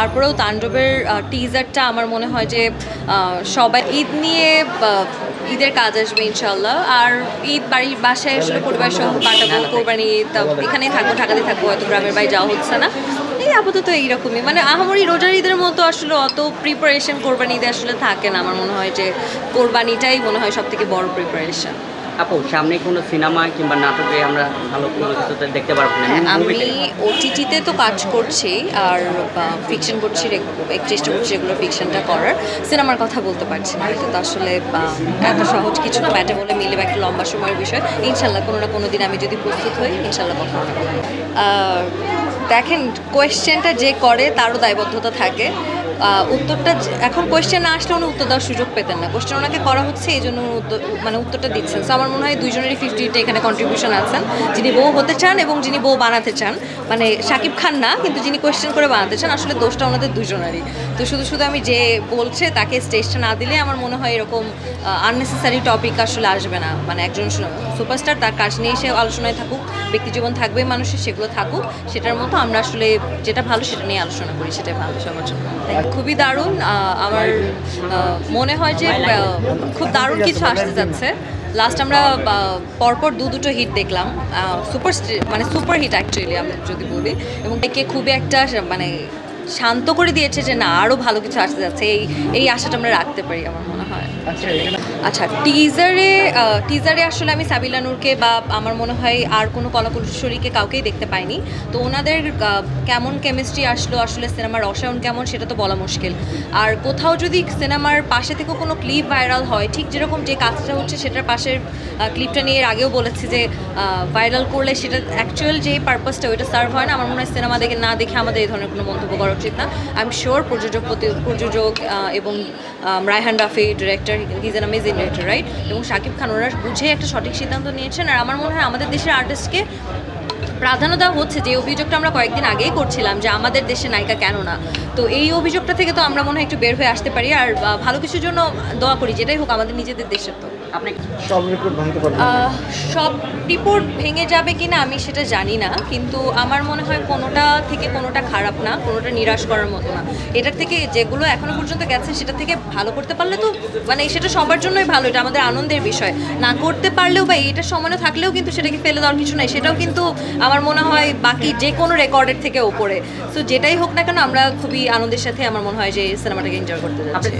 তারপরেও তাণ্ডবের টিজারটা আমার মনে হয় যে সবাই ঈদ নিয়ে ঈদের কাজ আসবে ইনশাল্লাহ। আর ঈদ বাড়ির বাসায় আসলে পরিবার সহ কাটাবো, কোরবানি ঈদ এখানেই থাকবো, ঢাকাতেই থাকবো, হয়তো গ্রামের বাড়ি যাওয়া হচ্ছে না। এই আপাতত এইরকমই, মানে আহামরি রোজার ঈদের মতো আসলে অত প্রিপারেশন কোরবানি ঈদে আসলে থাকে না। আমার মনে হয় যে কোরবানিটাই মনে হয় সব থেকে বড় প্রিপারেশন। আপু, সামনে কোনো সিনেমা কিংবা নাটকে আমরা ভালো কোনো কিছু তো দেখতে পারবো না? হ্যাঁ, আমি ওটিটিতে তো কাজ করছি আর ফিকশন করছি, চেষ্টা করছি রেগুলার ফিকশনটা করার। সিনেমার কথা বলতে পারছি না, এটা তো আসলে এত সহজ কিছু না, ব্যাটে বলে মিলে বা একটা লম্বা সময়ের বিষয়। ইনশাল্লাহ কোনো না কোনো দিন আমি যদি প্রস্তুত হই, ইনশাল্লাহ কথা হবে। দেখেন, কোয়েশ্চেনটা যে করে তারও দায়বদ্ধতা থাকে। উত্তরটা এখন কোয়েশ্চেন না আসলে উনি উত্তর দেওয়ার সুযোগ পেতেন না, কোয়েশ্চেন ওনাকে করা হচ্ছে এই জন্য মানে উত্তরটা দিচ্ছেন। সো আমার মনে হয় দুইজনেরই 50-50 এখানে কন্ট্রিবিউশন আছেন, যিনি বউ হতে চান এবং যিনি বউ বানাতে চান। মানে শাকিব খান না, কিন্তু যিনি কোয়েশ্চেন করে বানাতে চান, আসলে দোষটা ওনাদের দুজনেরই। তো শুধু শুধু আমি যে বলছে তাকে স্টেজটা না দিলে আমার মনে হয় এরকম আননেসেসারি টপিক আসলে আসবে না। মানে একজন সুপারস্টার, তার কাজ নিয়ে সে আলোচনায় থাকুক, ব্যক্তিজীবন থাকবে মানুষের, সেগুলো থাকুক, সেটার মতো আমরা আসলে যেটা ভালো সেটা নিয়ে আলোচনা করি, সেটাই ভালো সবার জন্য। খুবই দারুণ, আমার মনে হয় যে খুব দারুণ কিছু আসতে যাচ্ছে। লাস্ট আমরা পরপর দুটো হিট দেখলাম, মানে সুপার হিট অ্যাকচুয়ালি আমি যদি বলি, এবং একে খুবই একটা মানে শান্ত করে দিয়েছে যে না, আরও ভালো কিছু আসতে যাচ্ছে, এই আশাটা আমরা রাখতে পারি আমার মনে হয়। আচ্ছা, টিজারে আসলে আমি সাবিলা নূরকে বা আমার মনে হয় আর কোনো কলাকুশলীকে কাউকেই দেখতে পাইনি। তো ওনাদের কেমন কেমিস্ট্রি আসলো, আসলে সিনেমার রসায়ন কেমন, সেটা তো বলা মুশকিল। আর কোথাও যদি সিনেমার পাশে থেকে কোনো ক্লিপ ভাইরাল হয়, ঠিক যেরকম যে কাজটা হচ্ছে সেটার পাশের ক্লিপটা নিয়ে এর আগেও বলেছি যে ভাইরাল করলে সেটা অ্যাকচুয়াল যে পারপাসটা ওইটা সার্ভ হয় না। আমার মনে হয় সিনেমা দেখে আমাদের এই ধরনের কোনো মন্তব্য করা উচিত না। আই এম শিওর প্রযোজক এবং Raihan Rafi director, his an amazing director, right? এবং শাকিব খান, ওরা বুঝে একটা সঠিক সিদ্ধান্ত নিয়েছেন। আর আমার মনে হয় আমাদের দেশের আর্টিস্টকে প্রাধান্য দেওয়া হচ্ছে, যে অভিযোগটা আমরা কয়েকদিন আগেই করছিলাম যে আমাদের দেশে নায়িকা কেন না। তো এই অভিযোগটা থেকে তো আমরা মনে হয় একটু বের হয়ে আসতে পারি, আর ভালো কিছুর জন্য দোয়া করি, যেটাই হোক আমাদের নিজেদের দেশের। তো আপনি সব রেকর্ড ভাঙতে পারবেন? সব রিপোর্ট ভেঙে যাবে কি না আমি সেটা জানি না, কিন্তু আমার মনে হয় কোনোটা থেকে কোনোটা খারাপ না, কোনোটা নিরাশ করার মতো না। এটার থেকে যেগুলো এখনো পর্যন্ত গেছে সেটা থেকে ভালো করতে পারলে তো মানে সেটা সবার জন্যই ভালো, এটা আমাদের আনন্দের বিষয়। না করতে পারলেও বা এইটা সমানে থাকলেও কিন্তু সেটাকে ফেলে দেওয়ার কিছু নাই, সেটাও কিন্তু আমার মনে হয় বাকি যে কোনো রেকর্ডের থেকে ওপরে। সো যেটাই হোক না কেন, আমরা খুবই আনন্দের সাথে আমার মনে হয় যে সিনেমাটাকে এনজয় করতে যাচ্ছি।